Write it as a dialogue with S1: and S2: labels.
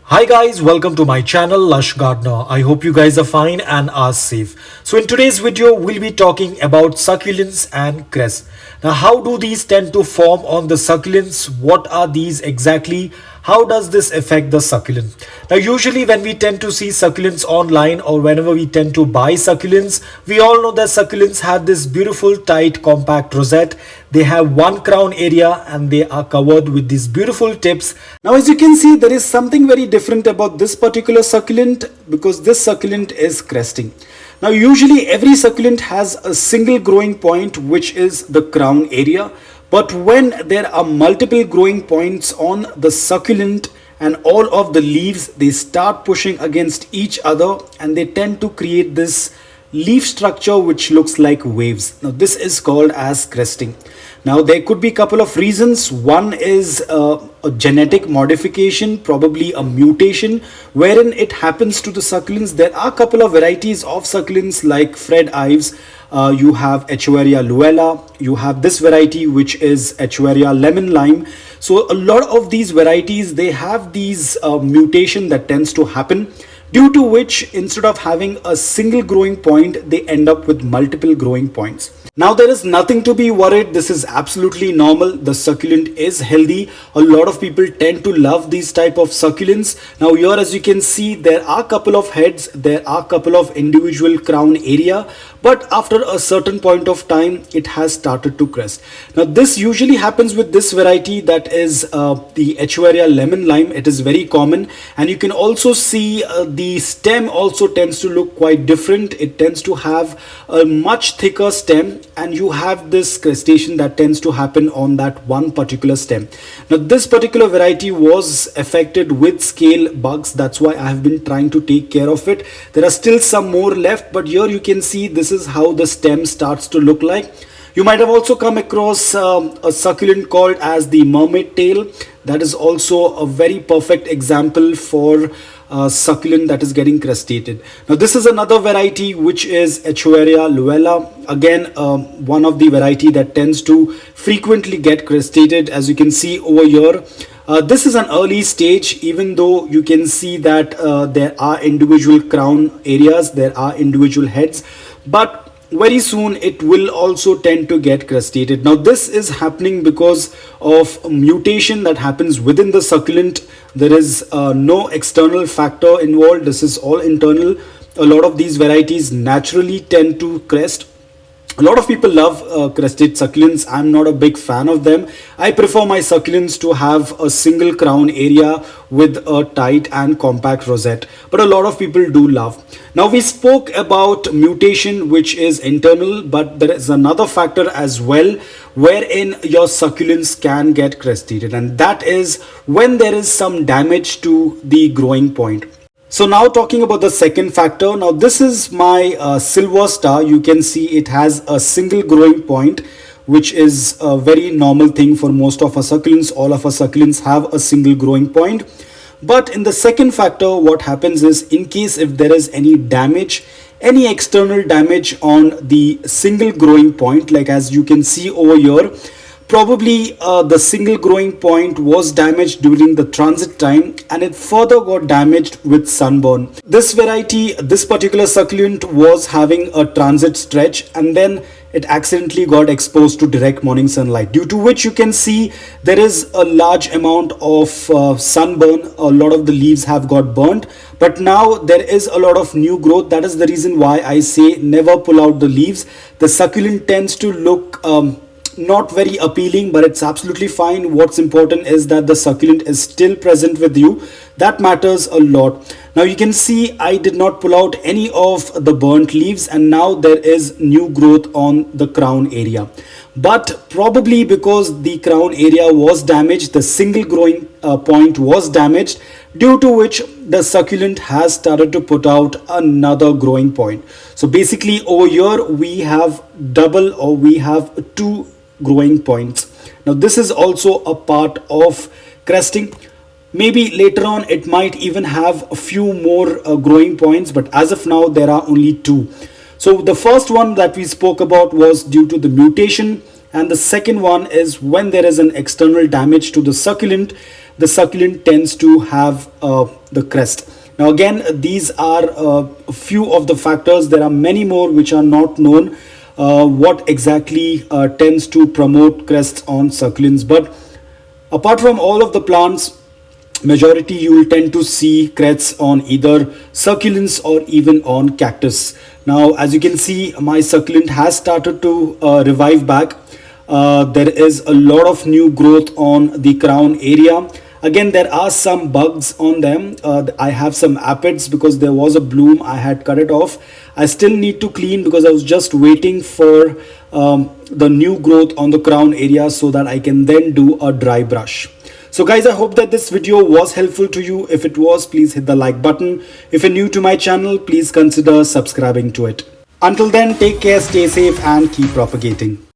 S1: Hi guys, welcome to my channel Lush Gardener. I hope you guys are fine and are safe. So in today's video, we'll be talking about succulents and cress. Now how do these tend to form on the succulents? What are these exactly? How does this affect the succulent? Now usually when we tend to see succulents online or whenever we tend to buy succulents, we all know that succulents have this beautiful tight compact rosette. They have one crown area and they are covered with these beautiful tips. Now as you can see, there is something very different about this particular succulent because this succulent is cresting. Now usually every succulent has a single growing point, which is the crown area. But when there are multiple growing points on the succulent and all of the leaves, they start pushing against each other and they tend to create this leaf structure which looks like waves. Now this is called as cresting. Now there could be a couple of reasons. One is a genetic modification, probably a mutation wherein it happens to the succulents. There are a couple of varieties of succulents like Fred Ives. You have Echeveria luella, you have this variety which is Echeveria lemon lime. So a lot of these varieties, they have these mutation that tends to happen, due to which instead of having a single growing point, they end up with multiple growing points. Now there is nothing to be worried. This is absolutely normal. The succulent is healthy. A lot of people tend to love these type of succulents. Now here as you can see, there are a couple of heads, there are a couple of individual crown area, but after a certain point of time it has started to crest. Now this usually happens with this variety, that is the Echeveria lemon lime. It is very common, and you can also see the stem also tends to look quite different. It tends to have a much thicker stem, and you have this crestation that tends to happen on that one particular stem. Now this particular variety was affected with scale bugs. That's why I have been trying to take care of it. There are still some more left, but here you can see this is how the stem starts to look like. You might have also come across a succulent called as the mermaid tail. That is also a very perfect example for succulent that is getting crustated. Now this is another variety which is Echeveria luella. Again, one of the variety that tends to frequently get crustated. As you can see over here, this is an early stage, even though you can see that there are individual crown areas, there are individual heads, but very soon it will also tend to get crustated. Now this is happening because of a mutation that happens within the succulent. There is no external factor involved. This is all internal. A lot of these varieties naturally tend to crest. A lot of people love crested succulents. I'm not a big fan of them. I prefer my succulents to have a single crown area with a tight and compact rosette, but a lot of people do love. Now we spoke about mutation, which is internal, but there is another factor as well wherein your succulents can get crustated, and that is when there is some damage to the growing point. So now talking about the second factor. Now this is my silver star. You can see it has a single growing point, which is a very normal thing for most of our succulents. All of our succulents have a single growing point. But in the second factor, what happens is, in case if there is any damage, any external damage on the single growing point, like as you can see over here, probably the single growing point was damaged during the transit time and it further got damaged with sunburn. This variety, this particular succulent was having a transit stretch and then it accidentally got exposed to direct morning sunlight, due to which you can see there is a large amount of sunburn. A lot of the leaves have got burnt, but now there is a lot of new growth. That is the reason why I say never pull out the leaves. The succulent tends to look not very appealing, but it's absolutely fine. What's important is that the succulent is still present with you. That matters a lot. Now you can see I did not pull out any of the burnt leaves, and now there is new growth on the crown area. But probably because the crown area was damaged, the single growing point was damaged, due to which the succulent has started to put out another growing point. So basically over here we have double, or we have two growing points. Now this is also a part of cresting. Maybe later on it might even have a few more growing points, but as of now there are only two. So the first one that we spoke about was due to the mutation,
S2: And the second one is when there is an external damage to the succulent tends to have the crest. Now again, these are a few of the factors. There are many more which are not known what exactly tends to promote crests on succulents. But apart from all of the plants, majority you will tend to see crests on either succulents or even on cactus. Now as you can see, my succulent has started to revive back. There is a lot of new growth on the crown area. Again, there are some bugs on them. I have some aphids because there was a bloom, I had cut it off. I still need to clean because I was just waiting for the new growth on the crown area so that I can then do a dry brush. So guys, I hope that this video was helpful to you. If it was, please hit the like button. If you're new to my channel, please consider subscribing to it. Until then, take care, stay safe and keep propagating.